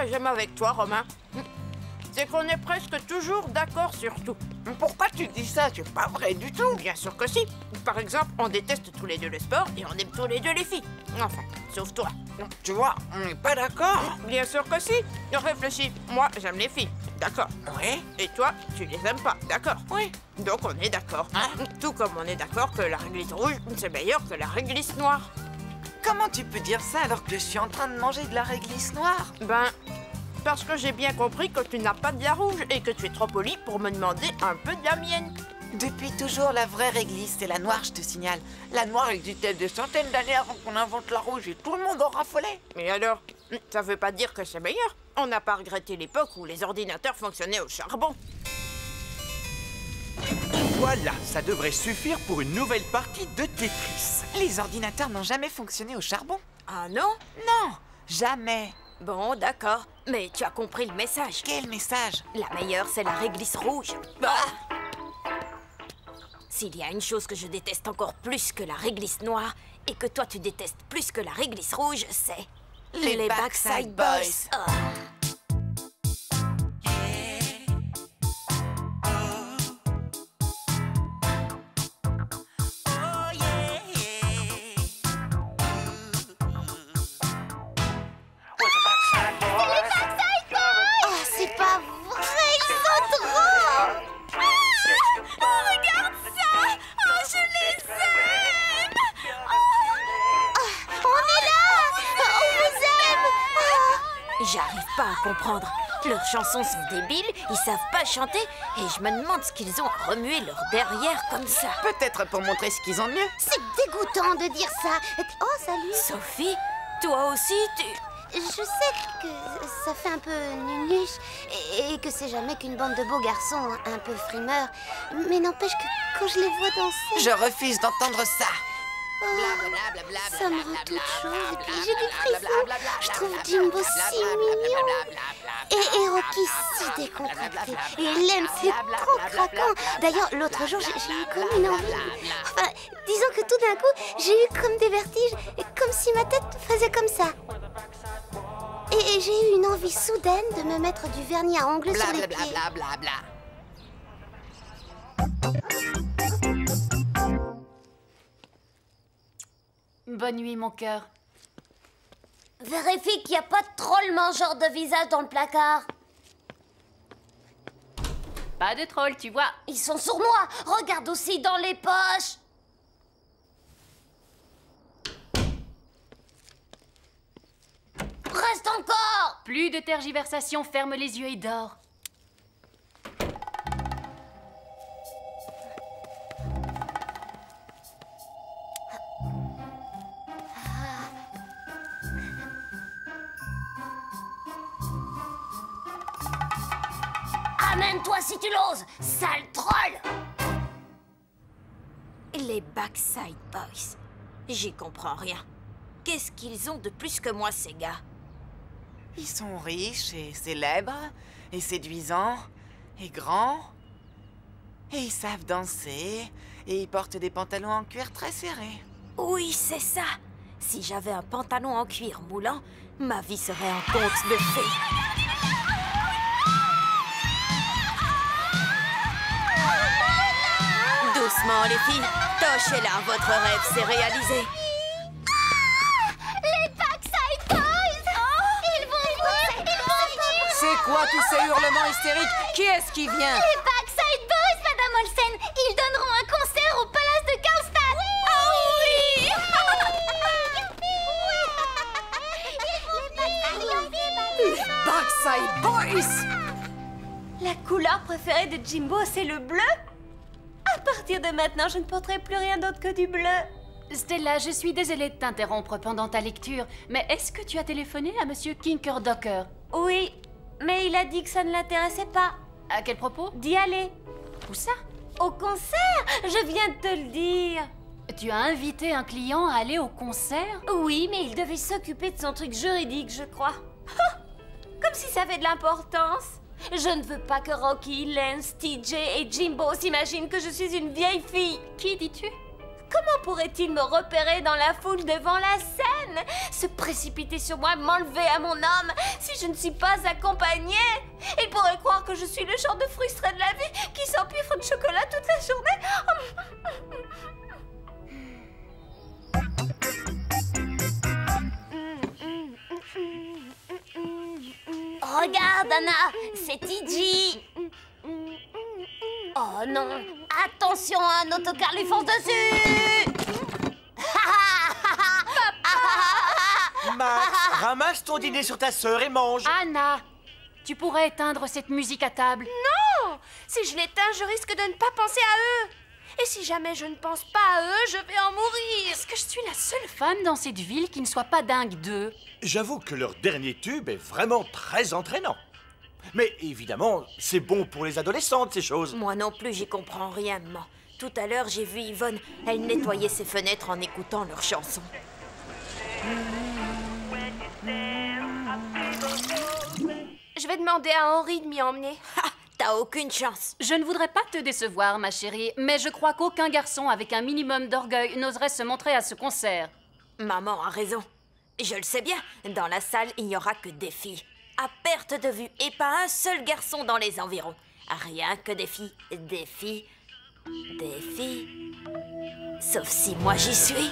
que j'aime avec toi, Romain, c'est qu'on est presque toujours d'accord sur tout. Pourquoi tu dis ça? C'est pas vrai du tout. Bien sûr que si. Par exemple, on déteste tous les deux le sport et on aime tous les deux les filles. Enfin, sauf toi. Tu vois, on n'est pas d'accord. Bien sûr que si. Réfléchis. Moi, j'aime les filles. D'accord. Oui. Et toi, tu les aimes pas. D'accord. Oui. Donc on est d'accord. Hein? Tout comme on est d'accord que la réglisse rouge, c'est meilleur que la réglisse noire. Comment tu peux dire ça alors que je suis en train de manger de la réglisse noire? Ben, parce que j'ai bien compris que tu n'as pas de la rouge et que tu es trop poli pour me demander un peu de la mienne. Depuis toujours, la vraie réglisse, c'est la noire, je te signale. La noire existait des centaines d'années avant qu'on invente la rouge et tout le monde en raffolait. Mais alors, ça veut pas dire que c'est meilleur. On n'a pas regretté l'époque où les ordinateurs fonctionnaient au charbon. Voilà, ça devrait suffire pour une nouvelle partie de Tetris. Les ordinateurs n'ont jamais fonctionné au charbon. Ah non? Non, jamais. Bon, d'accord. Mais tu as compris le message. Quel message? La meilleure, c'est la réglisse rouge. Bah. S'il y a une chose que je déteste encore plus que la réglisse noire et que toi tu détestes plus que la réglisse rouge, c'est... Les Backside Boys. Ah. C'est pas vrai, ils sont drôles! Regarde ça! Oh, je les aime! On est là! On vous aime! J'arrive pas à comprendre. Leurs chansons sont débiles, ils savent pas chanter et je me demande ce qu'ils ont à remuer leur derrière comme ça. Peut-être pour montrer ce qu'ils ont de mieux. C'est dégoûtant de dire ça. Oh, salut! Sophie, toi aussi tu... Je sais que ça fait un peu nunuche et que c'est jamais qu'une bande de beaux garçons un peu frimeurs. Mais n'empêche que quand je les vois danser... Je refuse d'entendre ça. Ça me rend toute chose et puis j'ai des frissons. Je trouve Jimbo si mignon. Et Rocky si décontracté. Et Lem, c'est trop craquant. D'ailleurs, l'autre jour, j'ai eu comme une envie. Enfin, disons que tout d'un coup, j'ai eu comme des vertiges, comme si ma tête faisait comme ça. Et j'ai eu une envie soudaine de me mettre du vernis à ongles sur les pieds. Bonne nuit, mon cœur. Vérifie qu'il n'y a pas de troll mangeur de visage dans le placard. Pas de troll, tu vois. Ils sont sournois. Regarde aussi dans les poches. Reste encore. Plus de tergiversation, ferme les yeux et dors. Amène-toi si tu l'oses, sale troll. Les Backside Boys. J'y comprends rien. Qu'est-ce qu'ils ont de plus que moi, ces gars? Ils sont riches et célèbres, et séduisants, et grands. Et ils savent danser, et ils portent des pantalons en cuir très serrés. Oui, c'est ça. Si j'avais un pantalon en cuir moulant, ma vie serait un conte de fées. Doucement, les filles. Tochez-là, votre rêve s'est réalisé. Les Backside Boys. Ils vont venir. C'est quoi tous ces hurlements hystériques? Qui est-ce qui vient? Les Backside Boys, Madame Olsen. Ils donneront un concert au Palace de Karlstad. Backside Boys! La couleur préférée de Jimbo, c'est le bleu. À partir de maintenant, je ne porterai plus rien d'autre que du bleu. Stella, je suis désolée de t'interrompre pendant ta lecture, mais est-ce que tu as téléphoné à Monsieur Kinkerdocker? Oui, mais il a dit que ça ne l'intéressait pas. À quel propos? D'y aller. Où ça? Au concert. Je viens de te le dire. Tu as invité un client à aller au concert? Oui, mais il devait s'occuper de son truc juridique, je crois. Comme si ça avait de l'importance. Je ne veux pas que Rocky, Lance, TJ et Jimbo s'imaginent que je suis une vieille fille. Qui dis-tu? Comment pourrait-il me repérer dans la foule devant la scène? Se précipiter sur moi, m'enlever à mon âme si je ne suis pas accompagnée? Il pourrait croire que je suis le genre de frustré de la vie qui s'empiffre de chocolat toute la journée. Regarde, Anna, c'est TG. Oh non, attention, un autocar lui fonce dessus. Max, ramasse ton dîner sur ta sœur et mange. Anna, tu pourrais éteindre cette musique à table. Non! Si je l'éteins, je risque de ne pas penser à eux. Et si jamais je ne pense pas à eux, je vais en mourir. Est-ce que je suis la seule femme dans cette ville qui ne soit pas dingue d'eux? J'avoue que leur dernier tube est vraiment très entraînant. Mais évidemment, c'est bon pour les adolescentes, ces choses. Moi non plus, j'y comprends rien, maman. Tout à l'heure, j'ai vu Yvonne. Elle nettoyait ses fenêtres en écoutant leurs chansons. Je vais demander à Henri de m'y emmener. Ha! T'as aucune chance. Je ne voudrais pas te décevoir, ma chérie, mais je crois qu'aucun garçon avec un minimum d'orgueil n'oserait se montrer à ce concert. Maman a raison. Je le sais bien, dans la salle, il n'y aura que des filles. À perte de vue, et pas un seul garçon dans les environs. Rien que des filles, des filles, des filles. Sauf si moi j'y suis.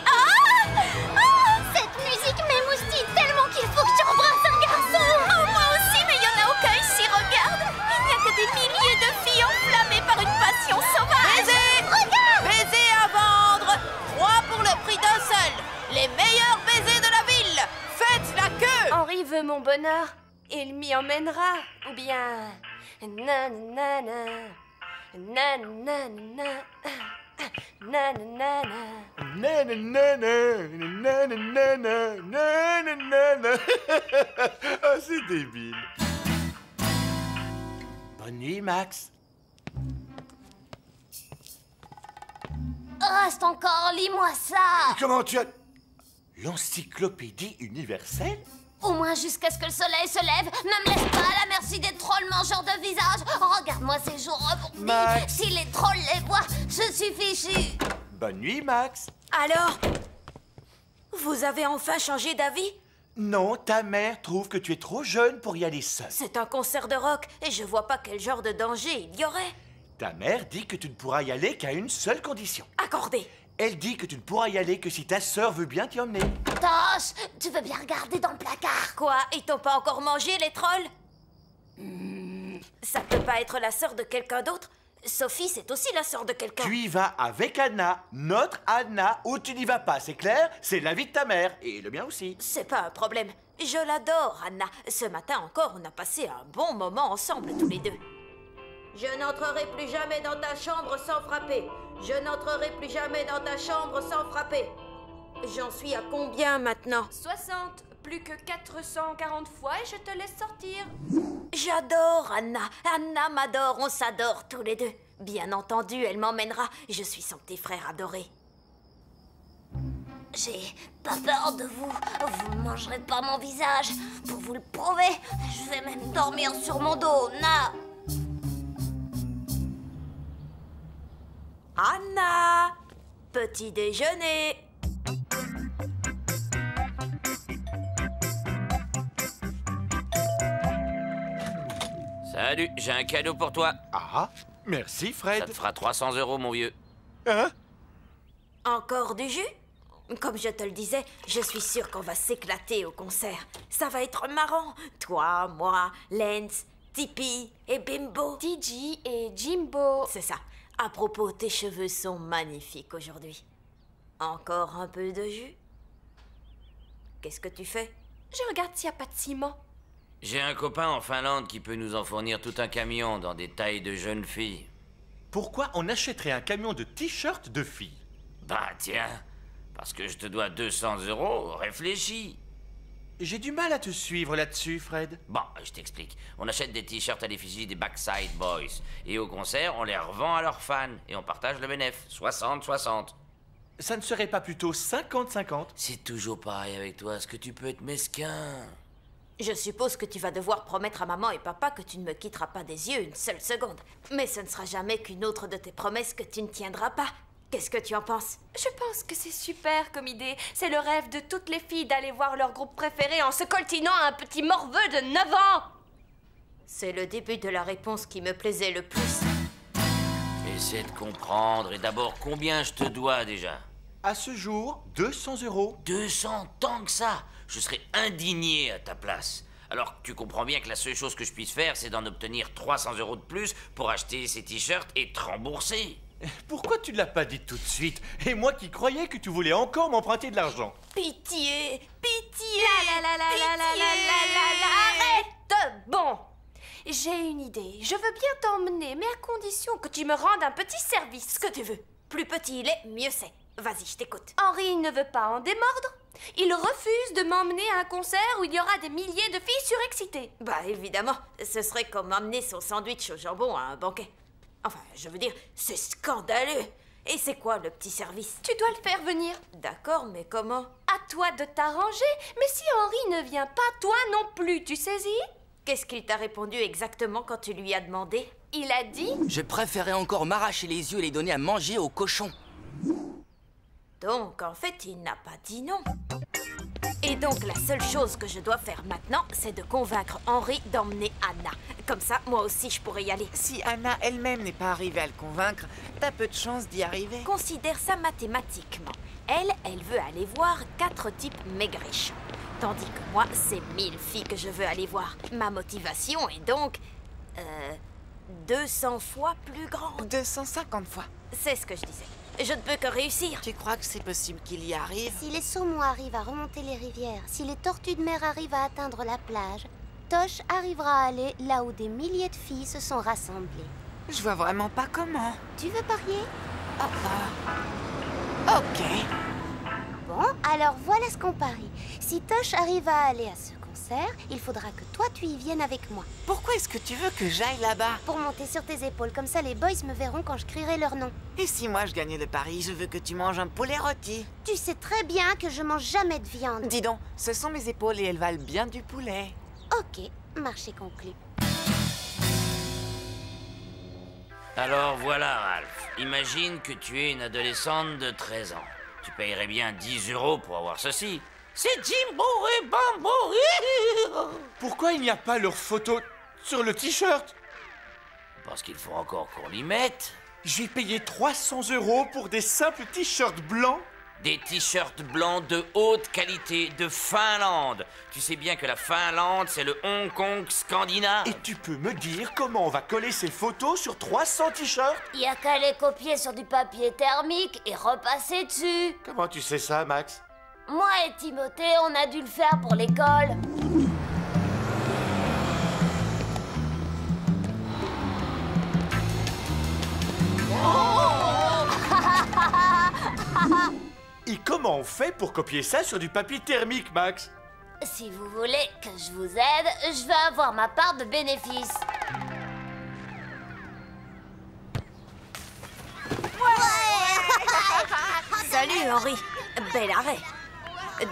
Cette musique m'émoustille tellement qu'il faut que j'embrasse un garçon. Oh, moi aussi, mais il n'y en a aucun ici, regarde. Il n'y a que des milliers de filles enflammées par une passion sauvage. Baiser! Regarde! Baiser à vendre! 3 pour le prix d'un seul! Les meilleurs baisers de la ville! Faites la queue! Henri veut mon bonheur. Il m'y emmènera. Ou bien... Nanana. Nanana. Nanana. Nanana, nanana, nanana. Ah, c'est débile. Bonne nuit, Max. Reste encore, lis-moi ça. Comment tu as... L'encyclopédie universelle? Au moins jusqu'à ce que le soleil se lève. Ne me laisse pas à la merci des trolls mangeurs de visage. Regarde-moi ces jours rebondis. Max. Si les trolls les voient, je suis fichu. Bonne nuit, Max. Alors, vous avez enfin changé d'avis? Non, ta mère trouve que tu es trop jeune pour y aller seule. C'est un concert de rock et je vois pas quel genre de danger il y aurait. Ta mère dit que tu ne pourras y aller qu'à une seule condition. Accordé. Elle dit que tu ne pourras y aller que si ta sœur veut bien t'y emmener. Tosh, tu veux bien regarder dans le placard? Quoi? Ils t'ont pas encore mangé, les trolls? Ça peut pas être la sœur de quelqu'un d'autre? Sophie, c'est aussi la sœur de quelqu'un. Tu y vas avec Anna, notre Anna, ou tu n'y vas pas, c'est clair? C'est l'avis de ta mère, et le mien aussi. C'est pas un problème. Je l'adore, Anna. Ce matin encore, on a passé un bon moment ensemble, tous les deux. Je n'entrerai plus jamais dans ta chambre sans frapper. Je n'entrerai plus jamais dans ta chambre sans frapper. J'en suis à combien maintenant? 60. Plus que 440 fois et je te laisse sortir. J'adore Anna. Anna m'adore, on s'adore tous les deux. Bien entendu, elle m'emmènera. Je suis son petit frère adoré. J'ai pas peur de vous. Vous ne mangerez pas mon visage. Pour vous le prouver, je vais même dormir sur mon dos. Na. Anna! Petit déjeuner. Salut, j'ai un cadeau pour toi. Ah, merci Ça Fred. te fera 300 €, mon vieux. Hein? Encore du jus? Comme je te le disais, je suis sûre qu'on va s'éclater au concert. Ça va être marrant. Toi, moi, Lance, Tippy et Bimbo. TG et Jimbo. C'est ça. À propos, tes cheveux sont magnifiques aujourd'hui. Encore un peu de jus? Qu'est-ce que tu fais? Je regarde s'il n'y a pas de ciment. J'ai un copain en Finlande qui peut nous en fournir tout un camion dans des tailles de jeunes filles. Pourquoi on achèterait un camion de t-shirts de filles? Bah tiens, parce que je te dois 200 €, réfléchis. J'ai du mal à te suivre là-dessus, Fred. Bon, je t'explique. On achète des t-shirts à l'effigie des Backside Boys. Et au concert, on les revend à leurs fans. Et on partage le bénéf. 60-60. Ça ne serait pas plutôt 50-50? C'est toujours pareil avec toi. Est-ce que tu peux être mesquin? Je suppose que tu vas devoir promettre à maman et papa que tu ne me quitteras pas des yeux une seule seconde. Mais ce ne sera jamais qu'une autre de tes promesses que tu ne tiendras pas. Qu'est-ce que tu en penses? Je pense que c'est super comme idée. C'est le rêve de toutes les filles d'aller voir leur groupe préféré en se coltinant à un petit morveux de 9 ans. C'est le début de la réponse qui me plaisait le plus. Essaie de comprendre. Et d'abord, combien je te dois déjà? À ce jour, 200 €. 200, tant que ça. Je serais indigné à ta place. Alors, tu comprends bien que la seule chose que je puisse faire, c'est d'en obtenir 300 € de plus pour acheter ces t-shirts et te rembourser. Pourquoi tu ne l'as pas dit tout de suite? Et moi qui croyais que tu voulais encore m'emprunter de l'argent. Pitié! Pitié! Arrête! Bon, j'ai une idée. Je veux bien t'emmener, mais à condition que tu me rendes un petit service. Ce que tu veux. Plus petit il est, mieux c'est. Vas-y, je t'écoute. Henri ne veut pas en démordre. Il refuse de m'emmener à un concert où il y aura des milliers de filles surexcitées. Bah évidemment, ce serait comme emmener son sandwich au jambon à un banquet. Enfin, je veux dire, c'est scandaleux. Et c'est quoi le petit service? Tu dois le faire venir. D'accord, mais comment? À toi de t'arranger. Mais si Henri ne vient pas, toi non plus, tu saisis? Qu'est-ce qu'il t'a répondu exactement quand tu lui as demandé? Il a dit... Je préférais encore m'arracher les yeux et les donner à manger aux cochons. Donc, en fait, il n'a pas dit non. Et donc, la seule chose que je dois faire maintenant, c'est de convaincre Henri d'emmener Anna. Comme ça, moi aussi, je pourrais y aller. Si Anna elle-même n'est pas arrivée à le convaincre, t'as peu de chance d'y arriver. Considère ça mathématiquement. Elle veut aller voir 4 types maigrichons. Tandis que moi, c'est 1000 filles que je veux aller voir. Ma motivation est donc... 200 fois plus grande. 250 fois. C'est ce que je disais. Je ne peux que réussir. Tu crois que c'est possible qu'il y arrive? Si les saumons arrivent à remonter les rivières, si les tortues de mer arrivent à atteindre la plage, Tosh arrivera à aller là où des milliers de filles se sont rassemblées. Je vois vraiment pas comment. Tu veux parier? Ok. Bon, alors voilà ce qu'on parie. Si Tosh arrive à aller à ce concert, il faudra que toi tu y viennes avec moi. Pourquoi est-ce que tu veux que j'aille là-bas? Pour monter sur tes épaules, comme ça les boys me verront quand je crierai leur nom. Et si moi je gagnais le pari, je veux que tu manges un poulet rôti. Tu sais très bien que je mange jamais de viande. Dis donc, ce sont mes épaules et elles valent bien du poulet. Ok, marché conclu. Alors voilà, Ralph. Imagine que tu es une adolescente de 13 ans. Tu payerais bien 10 € pour avoir ceci. C'est Jimbo et Bambo. Pourquoi il n'y a pas leur photo sur le t-shirt? Parce qu'il faut encore qu'on l'y mette. J'ai payé 300 € pour des simples t-shirts blancs. Des t-shirts blancs de haute qualité, de Finlande. Tu sais bien que la Finlande, c'est le Hong Kong scandinave. Et tu peux me dire comment on va coller ces photos sur 300 t-shirts? Il y a qu'à les copier sur du papier thermique et repasser dessus. Comment tu sais ça, Max? Moi et Timothée, on a dû le faire pour l'école. Et comment on fait pour copier ça sur du papier thermique, Max? Si vous voulez que je vous aide, je vais avoir ma part de bénéfice. Salut, Henri. Bel arrêt.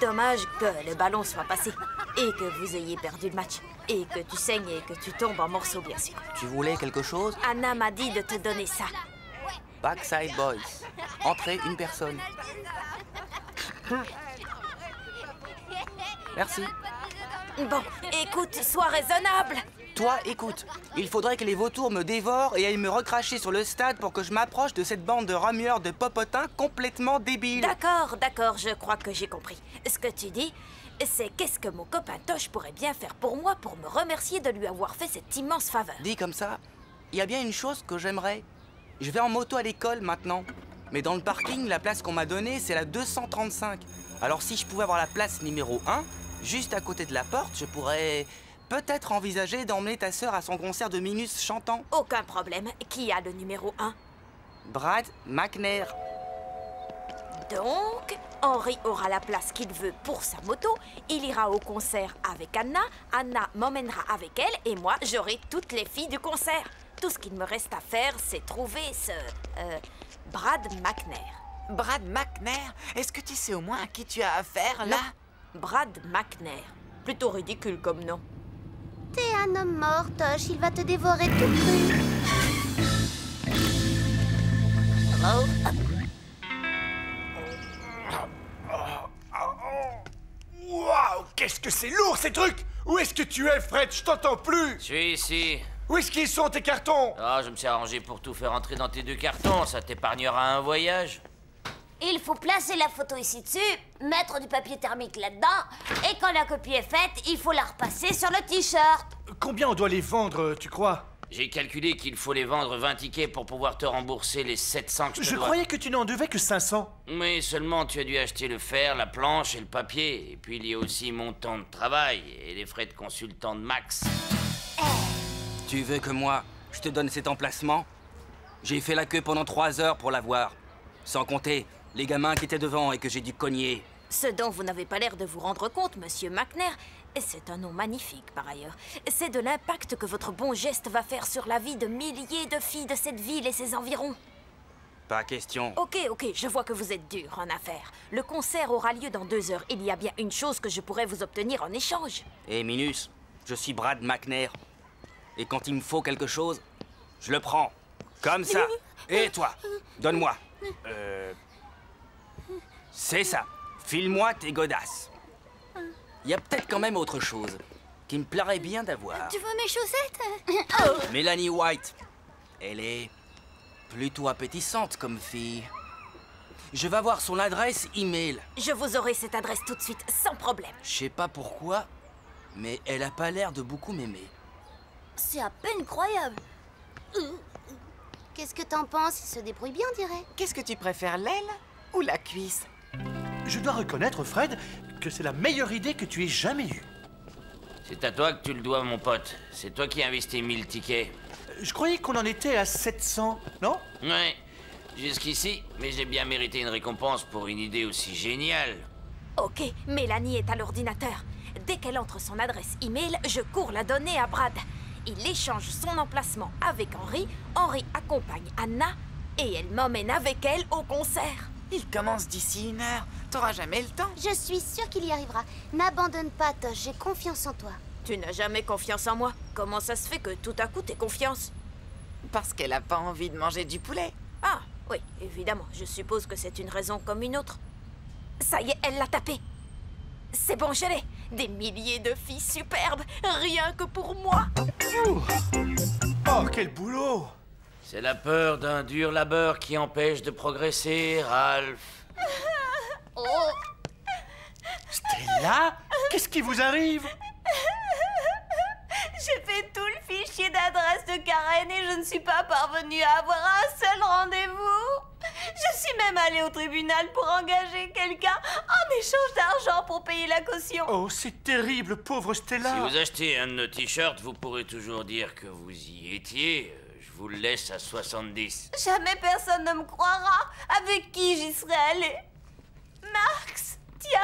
Dommage que le ballon soit passé et que vous ayez perdu le match. Et que tu saignes et que tu tombes en morceaux, bien sûr. Tu voulais quelque chose? Anna m'a dit de te donner ça. Backside Boys. Entrez une personne. Merci. Bon, écoute, sois raisonnable. Toi, écoute. Il faudrait que les vautours me dévorent et aillent me recracher sur le stade pour que je m'approche de cette bande de ramueurs de popotins complètement débiles. D'accord, je crois que j'ai compris. Ce que tu dis, c'est qu'est-ce que mon copain Tosh pourrait bien faire pour moi pour me remercier de lui avoir fait cette immense faveur. Dit comme ça, il y a bien une chose que j'aimerais. Je vais en moto à l'école maintenant. Mais dans le parking, la place qu'on m'a donnée, c'est la 235. Alors si je pouvais avoir la place numéro 1, juste à côté de la porte, je pourrais peut-être envisager d'emmener ta sœur à son concert de Minus chantant. Aucun problème. Qui a le numéro 1? Brad McNair. Donc, Henri aura la place qu'il veut pour sa moto, il ira au concert avec Anna, Anna m'emmènera avec elle et moi, j'aurai toutes les filles du concert. Tout ce qu'il me reste à faire, c'est trouver ce... Brad McNair. Brad McNair? Est-ce que tu sais au moins à qui tu as affaire, là? Non. Brad McNair. Plutôt ridicule comme nom. T'es un homme mort, Tosh. Il va te dévorer tout cru. Hello? qu'est-ce que c'est lourd ces trucs! Où est-ce que tu es, Fred? Je t'entends plus! Je suis ici. Où est-ce qu'ils sont tes cartons? Ah, je me suis arrangé pour tout faire entrer dans tes 2 cartons, ça t'épargnera un voyage. Il faut placer la photo ici dessus, mettre du papier thermique là-dedans, et quand la copie est faite, il faut la repasser sur le t-shirt. Combien on doit les vendre, tu crois? J'ai calculé qu'il faut les vendre 20 tickets pour pouvoir te rembourser les 700 que je te Je dois. croyais que tu n'en devais que 500. Mais seulement tu as dû acheter le fer, la planche et le papier. Et puis il y a aussi mon temps de travail et les frais de consultant de Max. Tu veux que moi, je te donne cet emplacement? J'ai fait la queue pendant 3 heures pour l'avoir. Sans compter les gamins qui étaient devant et que j'ai dû cogner. Ce dont vous n'avez pas l'air de vous rendre compte, monsieur McNair, et c'est un nom magnifique par ailleurs, c'est de l'impact que votre bon geste va faire sur la vie de milliers de filles de cette ville et ses environs. Pas question. Ok, je vois que vous êtes dur en affaires. Le concert aura lieu dans 2 heures. Il y a bien une chose que je pourrais vous obtenir en échange. Hé, Minus, je suis Brad McNair. Et quand il me faut quelque chose, je le prends. Comme ça. Et toi, donne-moi. C'est ça. File-moi tes godasses. Il y a peut-être quand même autre chose qui me plairait bien d'avoir. Tu veux mes chaussettes? Mélanie White. Elle est plutôt appétissante comme fille. Je vais avoir son adresse email. Je vous aurai cette adresse tout de suite, sans problème. Je sais pas pourquoi, mais elle a pas l'air de beaucoup m'aimer. C'est à peine croyable. Qu'est-ce que t'en penses? Il se débrouille bien, on dirait. Qu'est-ce que tu préfères, l'aile ou la cuisse? Je dois reconnaître, Fred, que c'est la meilleure idée que tu aies jamais eue. C'est à toi que tu le dois, mon pote. C'est toi qui as investi 1000 tickets. Je croyais qu'on en était à 700, non? Ouais, jusqu'ici, mais j'ai bien mérité une récompense pour une idée aussi géniale. Ok, Mélanie est à l'ordinateur. Dès qu'elle entre son adresse email, je cours la donner à Brad. Il échange son emplacement avec Henry. Henry accompagne Anna et elle m'emmène avec elle au concert. Il commence d'ici 1 heure. T'auras jamais le temps. Je suis sûre qu'il y arrivera. N'abandonne pas, Tosh. J'ai confiance en toi. Tu n'as jamais confiance en moi. Comment ça se fait que tout à coup t'aies confiance? Parce qu'elle a pas envie de manger du poulet. Ah, oui, évidemment. Je suppose que c'est une raison comme une autre. Ça y est, elle l'a tapé. C'est bon, je l'ai. Des milliers de filles superbes, rien que pour moi. Oh, quel boulot! C'est la peur d'un dur labeur qui empêche de progresser, Ralph. Oh, Stella? Qu'est-ce qui vous arrive? j'ai fait tout le fichier d'adresse de Karen et je ne suis pas parvenue à avoir un seul rendez-vous. Je suis même allée au tribunal pour engager quelqu'un en échange d'argent pour payer la caution. Oh, c'est terrible, pauvre Stella! Si vous achetez un de nos t-shirts, vous pourrez toujours dire que vous y étiez. Je vous le laisse à 70. Jamais personne ne me croira. Avec qui j'y serais allée? Max, tiens,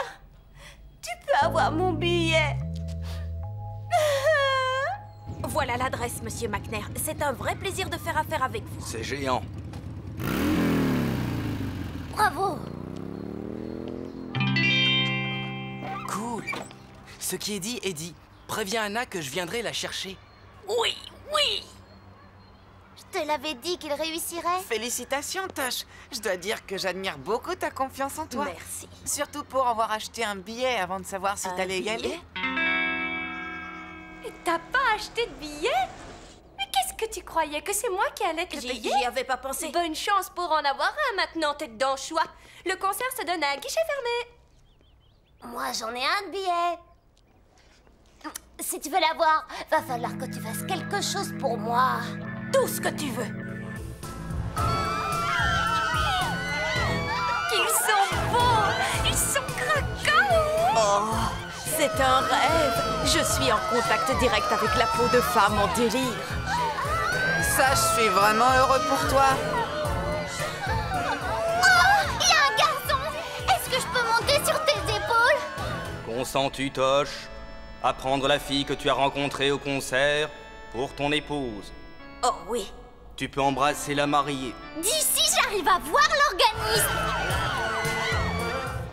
tu peux avoir mon billet. Voilà l'adresse, monsieur McNair. C'est un vrai plaisir de faire affaire avec vous. C'est géant. Bravo. Cool. Ce qui est dit. Préviens Anna que je viendrai la chercher. Oui. Je te l'avais dit qu'il réussirait. Félicitations, Tosh. Je dois dire que j'admire beaucoup ta confiance en toi. Merci. Surtout pour avoir acheté un billet avant de savoir si t'allais y aller. Et t'as pas acheté de billet? Mais qu'est-ce que tu croyais? Que c'est moi qui allais te payer? J'y avais pas pensé. Bonne chance pour en avoir un maintenant, tête d'anchois. Le concert se donne à un guichet fermé. Moi, j'en ai un de billet. Si tu veux l'avoir, va falloir que tu fasses quelque chose pour moi. Tout ce que tu veux. Ils sont beaux! Ils sont craquants! Oh, c'est un rêve. Je suis en contact direct avec la peau de femme en délire. Ça, je suis vraiment heureux pour toi. Oh, il y a un garçon. Est-ce que je peux monter sur tes épaules? Consens-tu, Tosh, à prendre la fille que tu as rencontrée au concert pour ton épouse? Oh oui. Tu peux embrasser la mariée. D'ici, j'arrive à voir l'organisme.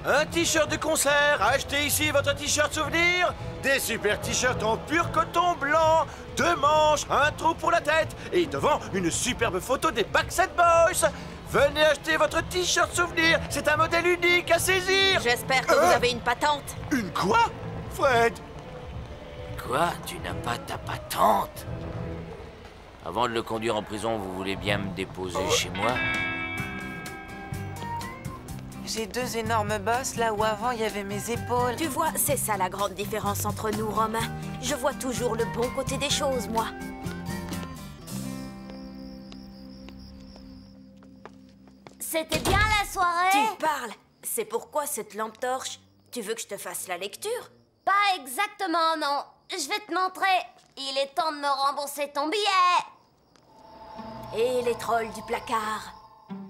Un t-shirt de concert, achetez ici votre t-shirt souvenir. Des super t-shirts en pur coton blanc, 2 manches, un trou pour la tête et devant une superbe photo des Backstreet Boys. Venez acheter votre t-shirt souvenir, c'est un modèle unique à saisir. J'espère que vous avez une patente. Une quoi? Fred. Quoi? Tu n'as pas ta patente? Avant de le conduire en prison, vous voulez bien me déposer chez moi? J'ai 2 énormes bosses là où avant il y avait mes épaules. Tu vois, c'est ça la grande différence entre nous, Romain. Je vois toujours le bon côté des choses, moi. C'était bien la soirée? Tu parles. C'est pourquoi cette lampe torche? Tu veux que je te fasse la lecture? Pas exactement, non. Je vais te montrer. Il est temps de me rembourser ton billet. Et les trolls du placard?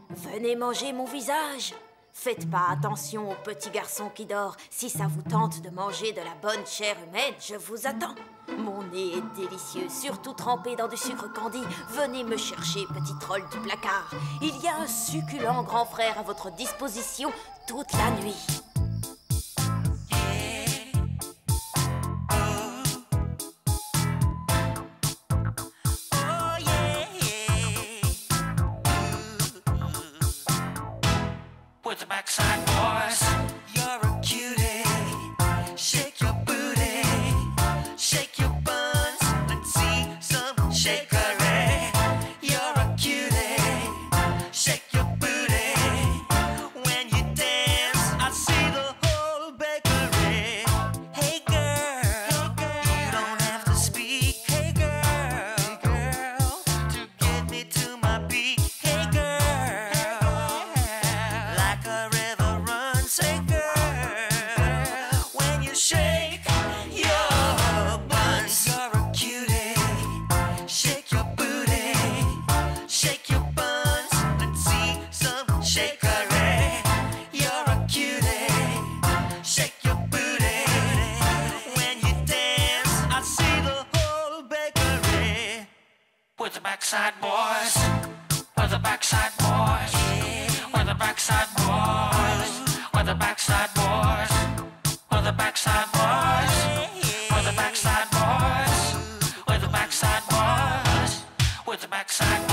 Venez manger mon visage. Faites pas attention au petit garçon qui dort. Si ça vous tente de manger de la bonne chair humaine, je vous attends. Mon nez est délicieux, surtout trempé dans du sucre candi. Venez me chercher, petit troll du placard. Il y a un succulent grand frère à votre disposition toute la nuit. With the backside boys, you're a cutie. Shake your booty, shake your buns, let's see some shakery. You're a cutie, shake your booty. When you dance, I see the whole bakery. Hey girl, you don't have to speak. Hey girl, to get me to my beat. Hey girl, like a river runs. Hey girl, when you shake your buns, you're a cutie. Shake your booty, shake your buns, let's see some shakery. You're a cutie, shake your booty. When you dance, I see the whole bakery. With the backside boys, with the backside boys, with the backside boys, with the backside boys, with the backside boys, with the backside boys, with the backside boys, with the backside boys.